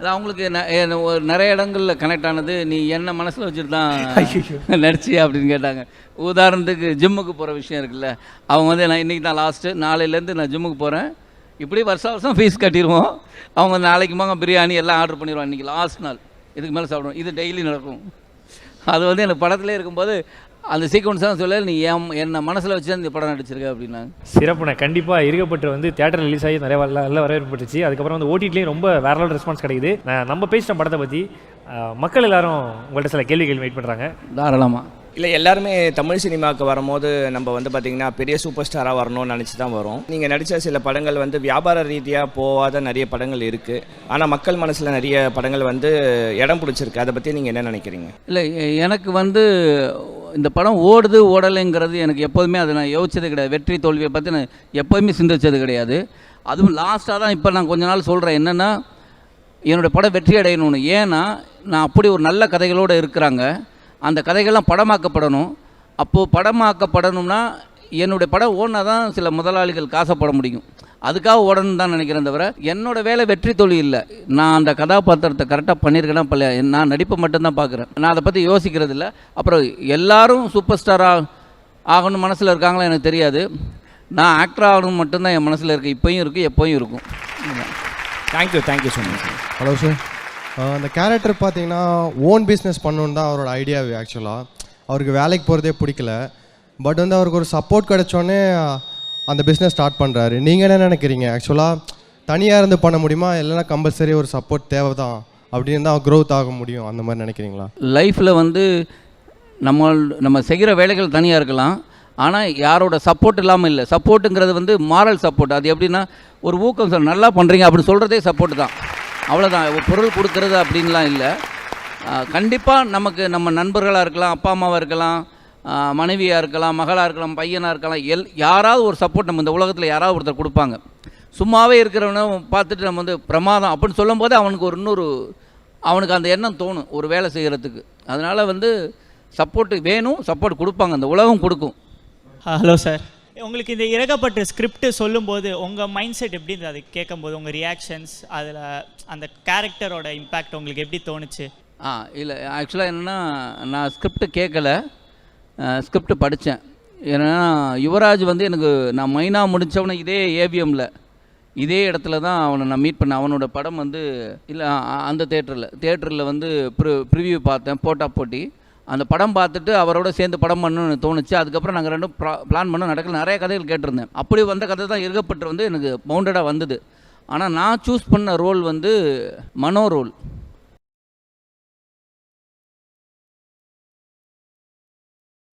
அது அவங்களுக்கு ஒரு நிறைய இடங்களில் கனெக்ட் ஆனது. நீ என்ன மனசில் வச்சுட்டு தான் நடிச்சியா அப்படின்னு கேட்டாங்க. உதாரணத்துக்கு ஜிம்முக்கு போகிற விஷயம் இருக்குல்ல, அவங்க வந்து நான் இன்றைக்கி தான் லாஸ்ட்டு, நாளையிலேருந்து நான் ஜிம்முக்கு போகிறேன், இப்படி வருஷம் வருஷம் ஃபீஸ் கட்டிடுவோம். அவங்க நாளைக்கு வாங்க பிரியாணி எல்லாம் ஆர்டர் பண்ணிடுவோம், இன்றைக்கி லாஸ்ட் நாள் இதுக்கு மேலே சாப்பிடுவோம். இது டெய்லி நடக்கும். அது வந்து எனக்கு படத்துலேயே இருக்கும்போது அந்த சீக்வன்ஸ் தான் சொல்ல, நீ என்ன மனசில் வச்சு தான் இந்த படம் நடிச்சிருக்க அப்படின்னாங்க. சிறப்புண்ணே. கண்டிப்பாக இருக்கப்பட்டு வந்து தியேட்டர் ரிலீஸ் ஆகி நிறைய நல்ல வரவேற்பட்டுச்சு. அதுக்கப்புறம் வந்து ஓடிடிலையும் ரொம்ப வேற லெவல் ரெஸ்பான்ஸ் கிடைக்குது. நம்ம பேசின படத்தை பற்றி மக்கள் எல்லாரும் உங்கள்கிட்ட சில கேள்விகள் வெயிட் பண்ணுறாங்க. தாராளமாக. இல்லை, எல்லாருமே தமிழ் சினிமாவுக்கு வரும்போது நம்ம வந்து பார்த்திங்கன்னா பெரிய சூப்பர் ஸ்டாராக வரணும்னு நினச்சி தான் வரும். நீங்கள் நடித்த சில படங்கள் வந்து வியாபார ரீதியாக போகாத நிறைய படங்கள் இருக்குது. ஆனால் மக்கள் மனசில் நிறைய படங்கள் வந்து இடம் பிடிச்சிருக்கு. அதை பற்றி நீங்கள் என்ன நினைக்கிறீங்க? இல்லை, எனக்கு வந்து இந்த படம் ஓடுது ஓடலைங்கிறது எனக்கு எப்போதுமே அதை நான் யோசிச்சது கிடையாது. வெற்றி தோல்வியை பற்றி நான் எப்போதுமே சிந்திச்சது கிடையாது. அதுவும் லாஸ்ட்டாக தான் இப்போ நான் கொஞ்ச நாள் சொல்கிறேன். என்னென்னா, என்னோடய படம் வெற்றி அடையணும்னு. ஏன்னா நான் அப்படி ஒரு நல்ல கதைகளோடு இருக்கிறாங்க, அந்த கதைகள்லாம் படமாக்கப்படணும். அப்போது படமாக்கப்படணும்னா என்னுடைய படம் ஓடினா தான் சில முதலாளிகள் காசப்பட முடியும். அதுக்காக ஓடணும்னு தான் நினைக்கிறேன். தவிர என்னோடய வேலை வெற்றி தொழில் இல்லை. நான் அந்த கதாபாத்திரத்தை கரெக்டாக பண்ணியிருக்கேன்னா பழைய நான் நடிப்பை மட்டும்தான் பார்க்குறேன். நான் அதை பற்றி யோசிக்கிறது இல்லை. அப்புறம் எல்லாரும் சூப்பர் ஸ்டாராக ஆகணும் மனசில் இருக்காங்களா எனக்கு தெரியாது. நான் ஆக்டர் ஆகணும் மட்டும்தான் என் மனசில் இருக்குது. இப்போயும் இருக்குது, எப்போயும் இருக்கும். Thank you so much. Hello sir. அந்த கேரக்டர் பார்த்தீங்கன்னா ஓன் பிஸ்னஸ் பண்ணணுன்னு தான் அவரோட ஐடியாவே. ஆக்சுவலாக அவருக்கு வேலைக்கு போகிறதே பிடிக்கல. பட் வந்து அவருக்கு ஒரு சப்போர்ட் கிடைச்சோன்னே அந்த பிஸ்னஸ் ஸ்டார்ட் பண்ணுறாரு. நீங்கள் என்ன நினைக்கிறீங்க? ஆக்சுவலாக தனியாக இருந்து பண்ண முடியுமா, இல்லைனா கம்பல்சரி ஒரு சப்போர்ட் தேவை தான் அப்படின்னு தான் க்ரோத் ஆக முடியும், அந்த மாதிரி நினைக்கிறீங்களா? லைஃப்பில் வந்து நம்ம செய்கிற வேலைகள் தனியாக இருக்கலாம், ஆனால் யாரோட சப்போர்ட் இல்லாமல் இல்லை. சப்போர்ட்டுங்கிறது வந்து மாரல் சப்போர்ட். அது எப்படின்னா, ஒரு ஊக்கம் சார் நல்லா பண்ணுறீங்க அப்படின்னு சொல்கிறதே சப்போர்ட் தான். அவ்வளோதான். பொருள் கொடுக்கறது அப்படின்லாம் இல்லை. கண்டிப்பாக நமக்கு நம்ம நண்பர்களாக இருக்கலாம், அப்பா அம்மாவாக இருக்கலாம், மனைவியாக இருக்கலாம், மகளாக இருக்கலாம், பையனாக இருக்கலாம், யாராவது ஒரு சப்போர்ட் நம்ம இந்த உலகத்தில் யாராவது ஒருத்தர் கொடுப்பாங்க. சும்மாவே இருக்கிறவனை பார்த்துட்டு நம்ம வந்து பிரமாதம் அப்படின்னு சொல்லும் போது அவனுக்கு அந்த எண்ணம் தோணும் ஒரு வேலை செய்கிறதுக்கு. அதனால் வந்து சப்போர்ட்டு வேணும், சப்போர்ட் கொடுப்பாங்க, அந்த உலகம் கொடுக்கும். ஹலோ சார், உங்களுக்கு இந்த இறக்கப்பட்ட ஸ்கிரிப்ட் சொல்லும்போது உங்கள் மைண்ட் செட் எப்படி இருந்தது? அது கேட்கும்போது உங்கள் ரியாக்ஷன்ஸ், அதில் அந்த கேரக்டரோட இம்பேக்ட் உங்களுக்கு எப்படி தோணுச்சு? இல்லை, ஆக்சுவலாக என்னென்னா, நான் ஸ்கிரிப்ட் கேட்கல, ஸ்கிரிப்ட் படித்தேன். ஏன்னா யுவராஜ் வந்து எனக்கு, நான் மைனா முடித்தவனை இதே ஏவிஎம்மில் இதே இடத்துல தான் அவனை நான் மீட் பண்ணேன். அவனோட படம் வந்து இல்லை அந்த தேட்டரில் வந்து ப்ரிவியூ பார்த்தேன், போட்டி. அந்த படம் பார்த்துட்டு அவரோட சேர்ந்து படம் பண்ணணும்னு தோணுச்சு. அதுக்கப்புறம் நாங்கள் ரெண்டும் பிளான் பண்ண நடக்கல. நிறைய கதைகள் கேட்டிருந்தேன். அப்படி வந்த கதை தான் இருக்கப்பட்டு வந்து எனக்கு பவுண்டடாக வந்தது. ஆனால் நான் சூஸ் பண்ண ரோல் வந்து மனோ ரோல்.